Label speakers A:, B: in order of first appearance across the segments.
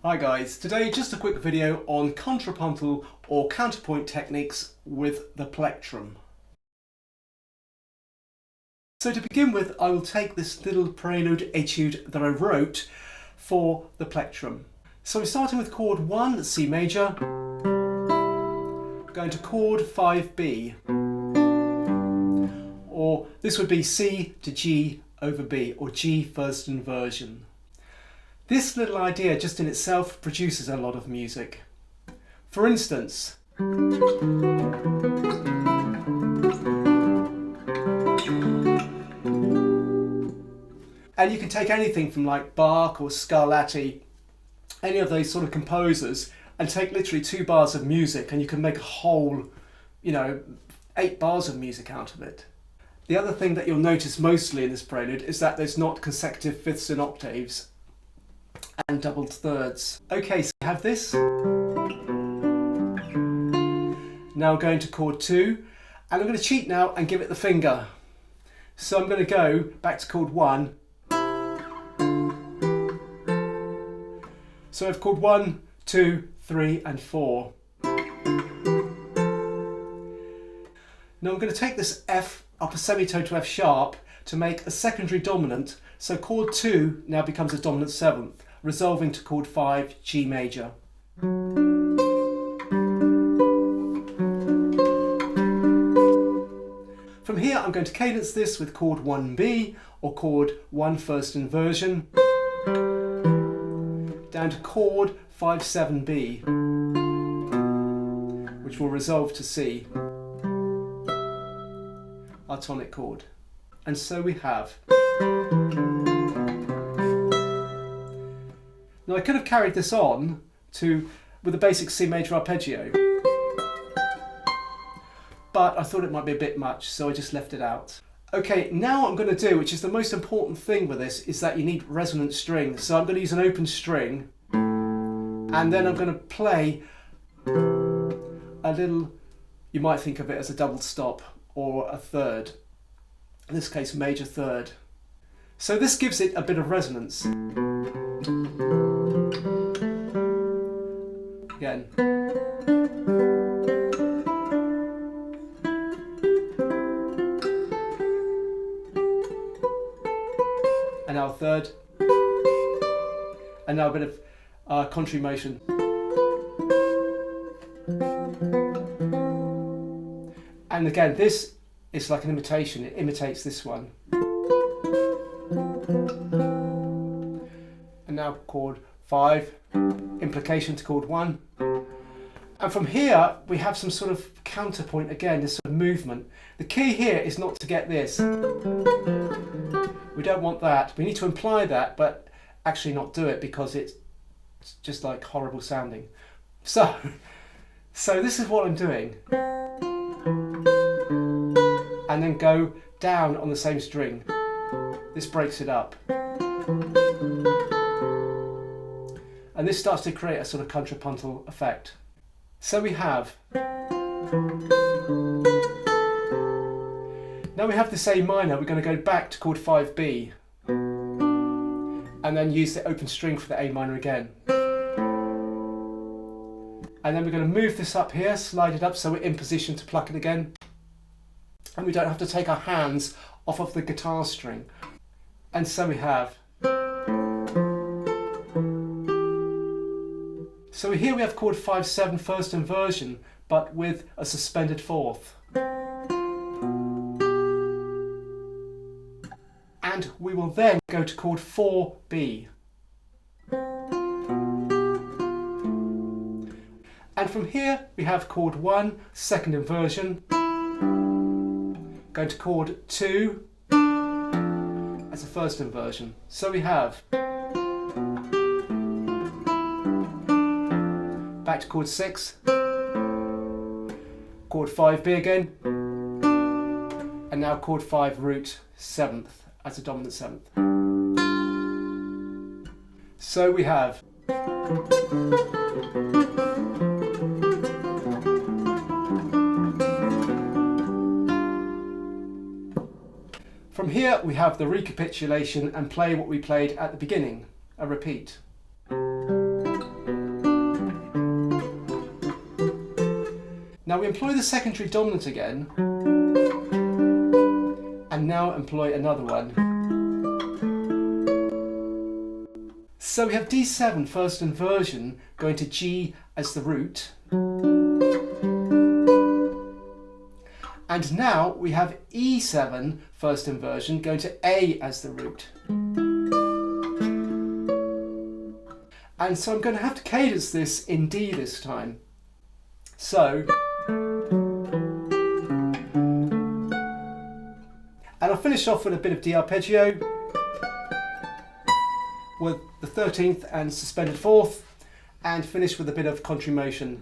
A: Hi guys, today just a quick video on contrapuntal or counterpoint techniques with the plectrum. So to begin with, I will take this little prelude etude that I wrote for the plectrum. So we're starting with chord 1, C major, going to chord 5B, or this would be C to G over B, or G first inversion. This little idea just in itself produces a lot of music. For instance, and you can take anything from like Bach or Scarlatti, any of those sort of composers, and take literally 2 bars of music and you can make a whole, 8 bars of music out of it. The other thing that you'll notice mostly in this prelude is that there's not consecutive fifths and octaves and doubled thirds. Okay, so we have this. Now I'm going to chord 2, and I'm going to cheat now and give it the finger. So I'm going to go back to chord 1. So I've chord 1, 2, 3 and 4. Now I'm going to take this F upper semitone to F sharp to make a secondary dominant, so chord 2 now becomes a dominant 7th, resolving to chord 5, G major. From here I'm going to cadence this with chord 1B, or chord 1 first inversion, down to chord 5, 7B, which will resolve to C, our tonic chord. And so we have. Now I could have carried this on with a basic C major arpeggio, but I thought it might be a bit much, so I just left it out. Okay, now what I'm going to do, which is the most important thing with this, is that you need resonant strings. So I'm going to use an open string, and then I'm going to play a little, you might think of it as a double stop or a third, in this case major third. So this gives it a bit of resonance. Again. And now a third. And now a bit of contrary motion. And again, this is like an imitation, it imitates this one. And now chord 5, implication to chord 1. And from here we have some sort of counterpoint again, this sort of movement. The key here is not to get this. We don't want that. We need to imply that, but actually not do it because it's just like horrible sounding. So this is what I'm doing. And then go down on the same string. This breaks it up. And this starts to create a sort of contrapuntal effect. So we have. Now we have this A minor, we're going to go back to chord 5B. And then use the open string for the A minor again. And then we're going to move this up here, slide it up so we're in position to pluck it again. And we don't have to take our hands off of the guitar string. And so we have. So here we have chord 5, 7 first inversion, but with a suspended 4th. And we will then go to chord 4B. And from here we have chord 1, second inversion, going to chord 2 as a first inversion. So we have back to chord 6, chord 5B again, and now chord 5 root 7th as a dominant 7th. So we have. From here we have the recapitulation and play what we played at the beginning, a repeat. Now we employ the secondary dominant again, and now employ another one. So we have D7 first inversion going to G as the root. And now we have E7 first inversion going to A as the root. And so I'm going to have to cadence this in D this time. So, and I'll finish off with a bit of D arpeggio with the 13th and suspended 4th, and finish with a bit of contrapuntal.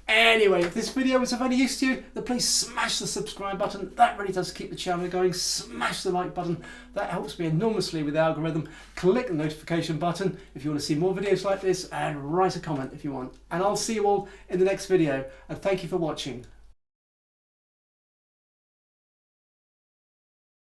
A: Anyway, if this video was of any use to you, then please smash the subscribe button. That really does keep the channel going. Smash the like button. That helps me enormously with the algorithm. Click the notification button if you want to see more videos like this, and write a comment if you want. And I'll see you all in the next video. And thank you for watching.